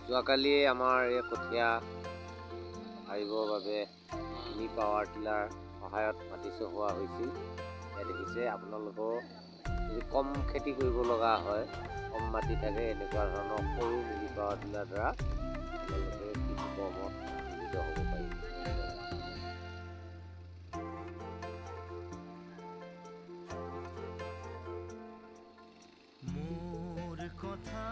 যোৱাকালি আমাৰ এই কঠীয়া পাৰিবৰ বাবে মিনি পাৱাৰ টিলাৰ সহায়ত মাটি চহোৱা হৈছিল। এতিয়া দেখিছে আপোনালোকেও যদি কম খেতি কৰিব লগা হয়, কম মাটি থাকে, এনেকুৱা ধৰণৰ সৰু মিনি পাৱাৰ টিলাৰ দ্বাৰা আপোনালোকে কৃষি কৰ্মত নিয়োজিত হ'ব পাৰিব। মোৰ কথা